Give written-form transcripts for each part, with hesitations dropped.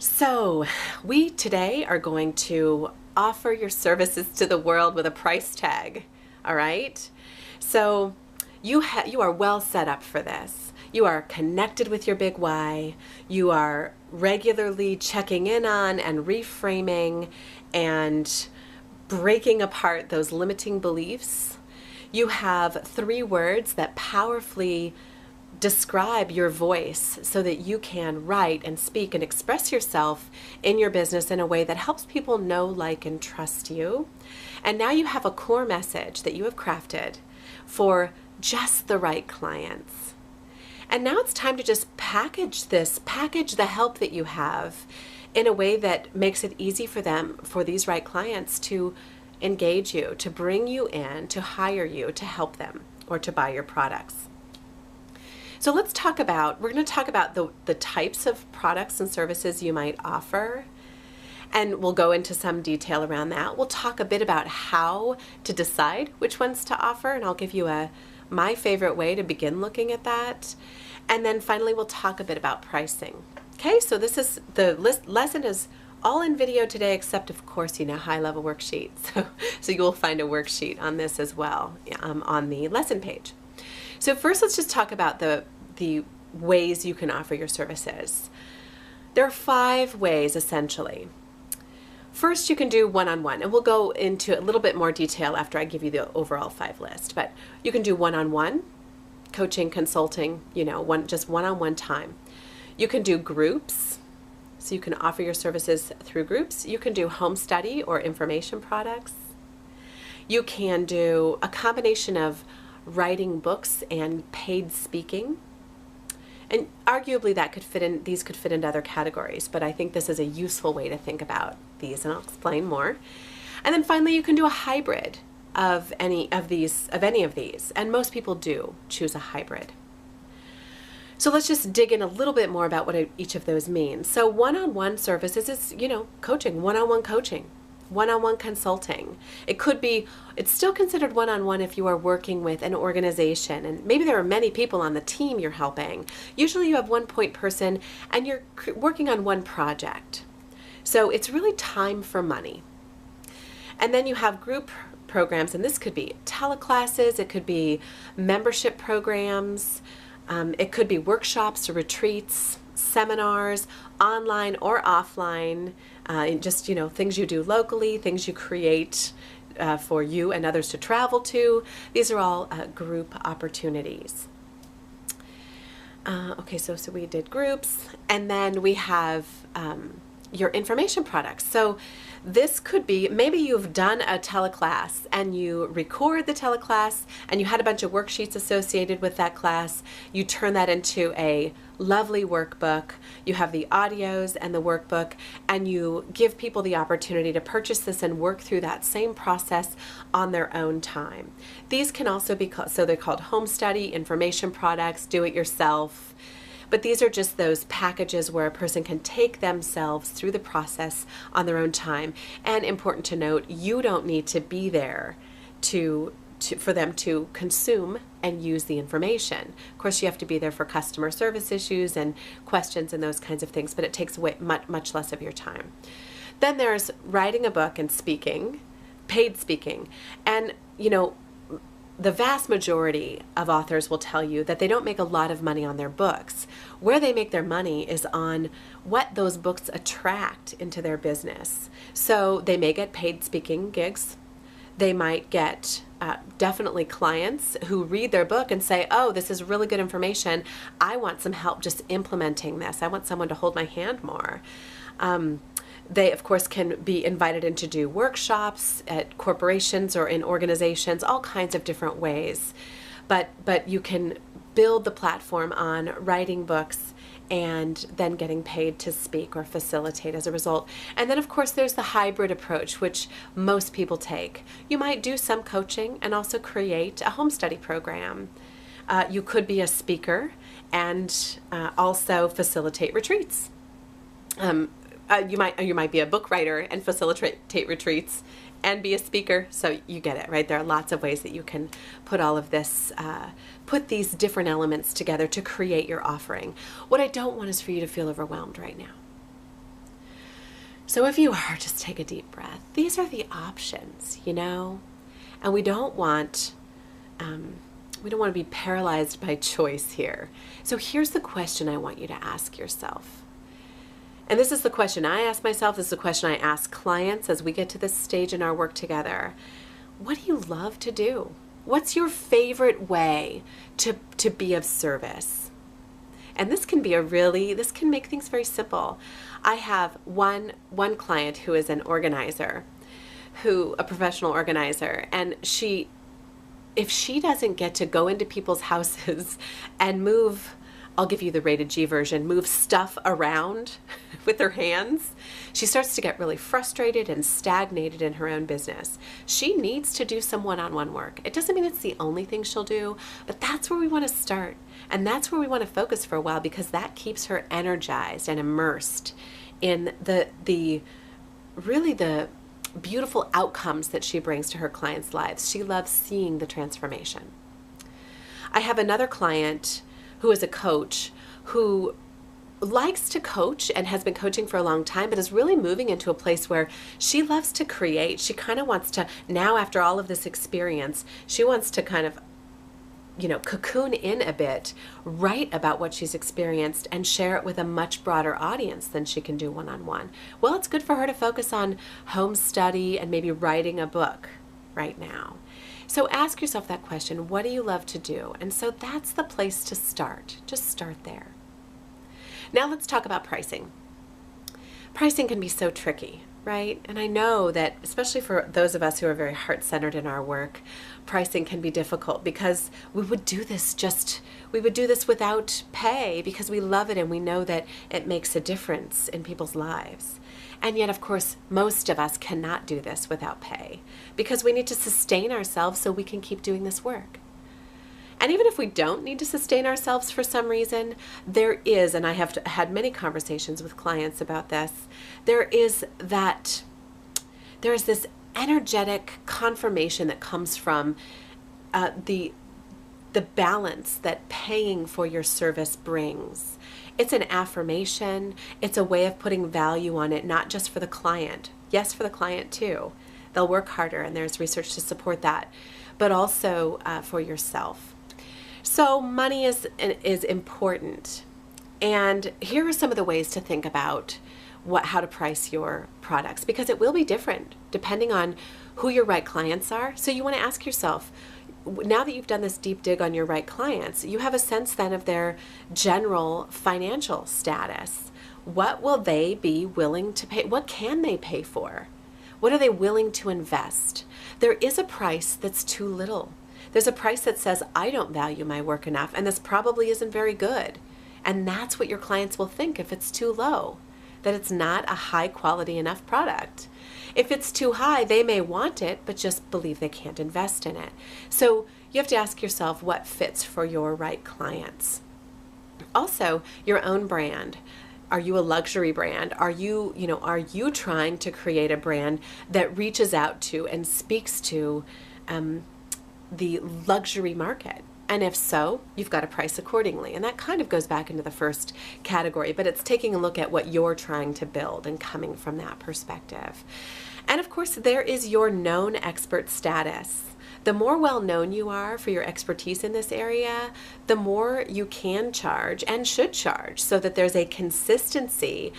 So, we today are going to offer your services to the world with a price tag. All right? So, you are well set up for this. You are connected with your big why. You are regularly checking in on and reframing and breaking apart those limiting beliefs. You have 3 words that powerfully describe your voice so that you can write and speak and express yourself in your business in a way that helps people know, like, and trust you. And now you have a core message that you have crafted for just the right clients. And now it's time to just package the help that you have in a way that makes it easy for them, for these right clients to engage you, to bring you in, to hire you, to help them, or to buy your products. So we're going to talk about the types of products and services you might offer, and we'll go into some detail around that. We'll talk a bit about how to decide which ones to offer, and I'll give you my favorite way to begin looking at that. And then finally, we'll talk a bit about pricing. Okay, so the lesson is all in video today, except of course, high-level worksheet. So you will find a worksheet on this as well on the lesson page. So first, let's just talk about the ways you can offer your services. There are 5 ways, essentially. First, you can do one-on-one, and we'll go into a little bit more detail after I give you the overall 5 list. But you can do one-on-one, coaching, consulting, just one-on-one time. You can do groups, so you can offer your services through groups. You can do home study or information products. You can do a combination of writing books and paid speaking. And arguably these could fit into other categories, but I think this is a useful way to think about these, and I'll explain more. And then finally, you can do a hybrid of any of these, and most people do choose a hybrid. So let's just dig in a little bit more about what each of those means. So one-on-one services is, coaching, one-on-one coaching. One-on-one consulting. It's still considered one-on-one if you are working with an organization, and maybe there are many people on the team you're helping. Usually you have one point person and you're working on one project. So it's really time for money. And then you have group programs, and this could be teleclasses, it could be membership programs, it could be workshops or retreats, seminars, online or offline, just things you do locally, things you create for you and others to travel to. These are all group opportunities. Okay, so we did groups, and then we have your information products. So this could be, maybe you've done a teleclass and you record the teleclass and you had a bunch of worksheets associated with that class. You turn that into a lovely workbook. You have the audios and the workbook, and you give people the opportunity to purchase this and work through that same process on their own time. These can also be so they're called home study, information products, do it yourself. But these are just those packages where a person can take themselves through the process on their own time. And important to note, you don't need to be there for them to consume and use the information. Of course, you have to be there for customer service issues and questions and those kinds of things, but it takes away much less of your time. Then there's writing a book and speaking, paid speaking. And, the vast majority of authors will tell you that they don't make a lot of money on their books. Where they make their money is on what those books attract into their business. So they may get paid speaking gigs. They might get definitely clients who read their book and say, oh, this is really good information. I want some help just implementing this. I want someone to hold my hand more. They, of course, can be invited in to do workshops at corporations or in organizations, all kinds of different ways. But you can build the platform on writing books and then getting paid to speak or facilitate as a result. And then, of course, there's the hybrid approach, which most people take. You might do some coaching and also create a home study program. You could be a speaker and also facilitate retreats. You might be a book writer and facilitate retreats and be a speaker. So you get it, right? There are lots of ways that you can put all of this, put these different elements together to create your offering. What I don't want is for you to feel overwhelmed right now. So if you are, just take a deep breath. These are the options, and we don't want to be paralyzed by choice here. So here's the question I want you to ask yourself. And this is the question I ask myself. This is the question I ask clients as we get to this stage in our work together. What do you love to do? What's your favorite way to be of service? And this can make things very simple. I have one client who is an organizer, a professional organizer, and if she doesn't get to go into people's houses and move, I'll give you the rated G version, move stuff around with her hands, she starts to get really frustrated and stagnated in her own business. She needs to do some one-on-one work. It doesn't mean it's the only thing she'll do, but that's where we want to start. And that's where we want to focus for a while, because that keeps her energized and immersed in the beautiful outcomes that she brings to her clients' lives. She loves seeing the transformation. I have another client who is a coach who likes to coach and has been coaching for a long time, but is really moving into a place where she loves to create. She kind of wants to, now after all of this experience, she wants to kind of cocoon in a bit, write about what she's experienced and share it with a much broader audience than she can do one-on-one. Well, it's good for her to focus on home study and maybe writing a book right now. So ask yourself that question, what do you love to do? And so that's the place to start. Just start there. Now let's talk about pricing. Pricing can be so tricky, right? And I know that, especially for those of us who are very heart-centered in our work, pricing can be difficult because we would do this without pay because we love it and we know that it makes a difference in people's lives. And yet, of course, most of us cannot do this without pay because we need to sustain ourselves so we can keep doing this work. And even if we don't need to sustain ourselves for some reason, there is, and I have had many conversations with clients about this, there is this energetic confirmation that comes from the balance that paying for your service brings. It's an affirmation. It's a way of putting value on it, not just for the client. Yes, for the client too. They'll work harder, and there's research to support that, but also for yourself. So money is important. And here are some of the ways to think about how to price your products, because it will be different depending on who your right clients are. So you want to ask yourself, now that you've done this deep dig on your right clients, you have a sense then of their general financial status. What will they be willing to pay? What can they pay for? What are they willing to invest? There is a price that's too little. There's a price that says, I don't value my work enough, and this probably isn't very good. And that's what your clients will think if it's too low, that it's not a high quality enough product. If it's too high, they may want it, but just believe they can't invest in it. So you have to ask yourself what fits for your right clients. Also, your own brand. Are you a luxury brand? Are you trying to create a brand that reaches out to and speaks to the luxury market? And if so, you've got to price accordingly. And that kind of goes back into the first category, but it's taking a look at what you're trying to build and coming from that perspective. And of course, there is your known expert status. The more well-known you are for your expertise in this area, the more you can charge and should charge, so that there's a consistency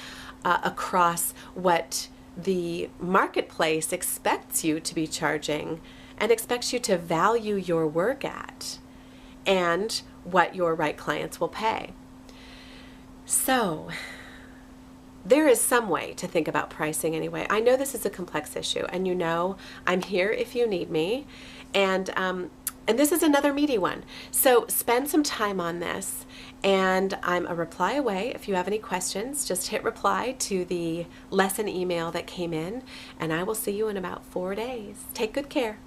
across what the marketplace expects you to be charging and expects you to value your work at, and what your right clients will pay. So there is some way to think about pricing anyway. I know this is a complex issue, and I'm here if you need me. And this is another meaty one. So spend some time on this, and I'm a reply away. If you have any questions, just hit reply to the lesson email that came in, and I will see you in about 4 days. Take good care.